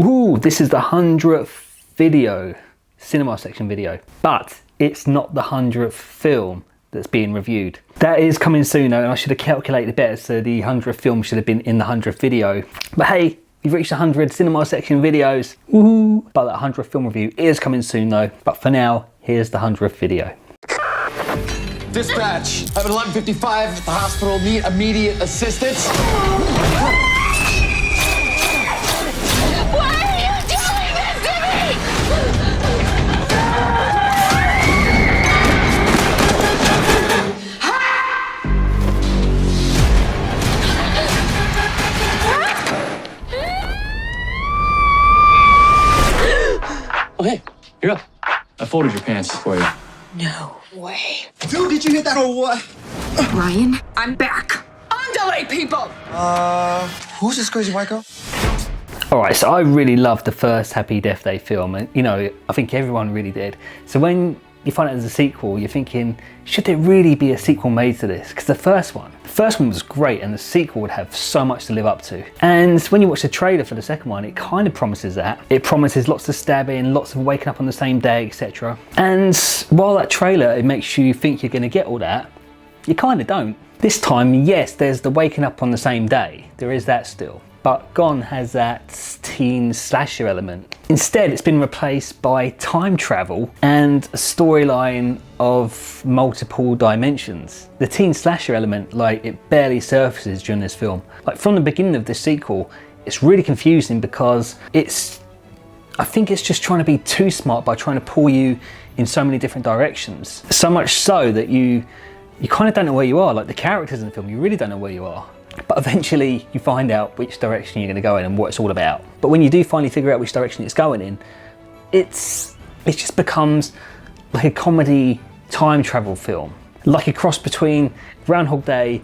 Ooh, this is the 100th video, cinema section video, but it's not the 100th film that's being reviewed. That is coming soon though, and I should have calculated better, so the 100th film should have been in the 100th video. But hey, you've reached 100 cinema section videos, woohoo! But that 100th film review is coming soon though. But for now, here's the 100th video. Dispatch, I'm at 11:55 at the hospital, need immediate assistance. Why are you doing this to me? Oh, hey, you're up. I folded your pants for you. No way. Dude, did you hit that or what? Ryan, I'm back. Undulate people! Who's this crazy white girl? Alright, so I really loved the first Happy Death Day film, and you know, I think everyone really did. So when you find out there's a sequel, you're thinking, should there really be a sequel made to this? Because the first one was great, and the sequel would have so much to live up to. And when you watch the trailer for the second one, it kind of promises that. It promises lots of stabbing, lots of waking up on the same day, etc. And while that trailer, it makes you think you're going to get all that, you kind of don't. This time, yes, there's the waking up on the same day. There is that still. But Gone has that teen slasher element. Instead, it's been replaced by time travel and a storyline of multiple dimensions. The teen slasher element, like, it barely surfaces during this film. Like, from the beginning of this sequel, it's really confusing because I think it's just trying to be too smart by trying to pull you in so many different directions. So much so that you kind of don't know where you are. Like, the characters in the film, you really don't know where you are. But eventually you find out which direction you're going to go in and what it's all about. But when you do finally figure out which direction it's going in, it just becomes like a comedy time travel film. Like a cross between Groundhog Day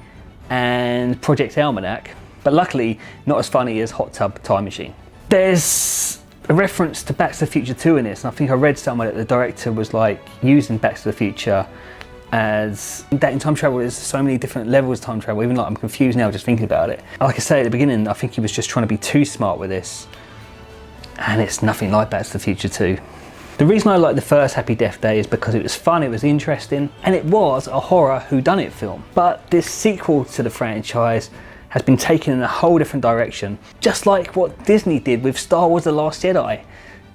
and Project Almanac, but luckily not as funny as Hot Tub Time Machine. There's a reference to Back to the Future 2 in this, and I think I read somewhere that the director was like using Back to the Future as that in time travel. There's so many different levels of time travel, even like I'm confused now just thinking about it. Like I say at the beginning, I think he was just trying to be too smart with this, and it's nothing like Back to the Future 2. The reason I like the first Happy Death Day is because it was fun, it was interesting, and it was a horror whodunit film. But this sequel to the franchise has been taken in a whole different direction, just like what Disney did with Star Wars The Last Jedi.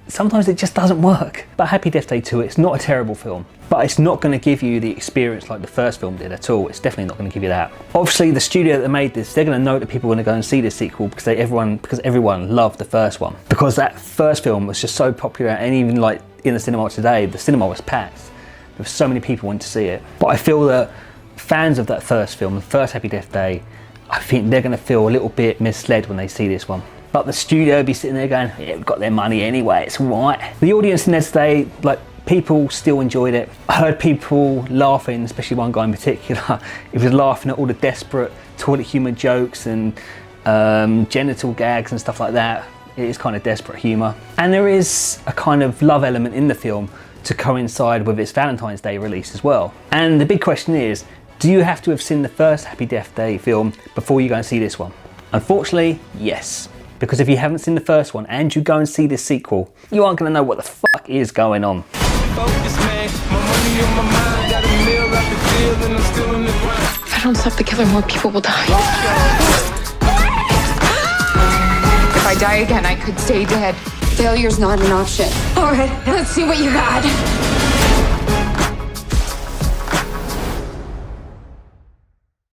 Sometimes it just doesn't work. But Happy Death Day 2, it's not a terrible film, but it's not going to give you the experience like the first film did at all. It's definitely not going to give you that. Obviously, the studio that made this, they're going to know that people are going to go and see this sequel because everyone loved the first one. Because that first film was just so popular, and even like in the cinema today, the cinema was packed. There were so many people wanting to see it. But I feel that fans of that first film, the first Happy Death Day, I think they're going to feel a little bit misled when they see this one. But the studio be sitting there going, yeah, we've got their money anyway, it's right. The audience in there today, like, people still enjoyed it. I heard people laughing, especially one guy in particular. He was laughing at all the desperate toilet humour jokes and genital gags and stuff like that. It is kind of desperate humour. And there is a kind of love element in the film to coincide with its Valentine's Day release as well. And the big question is, do you have to have seen the first Happy Death Day film before you go and see this one? Unfortunately, yes. Because if you haven't seen the first one and you go and see this sequel, you aren't going to know what the fuck is going on. If I don't stop the killer, more people will die. If I die again, I could stay dead. Failure's not an option. All right, let's see what you got.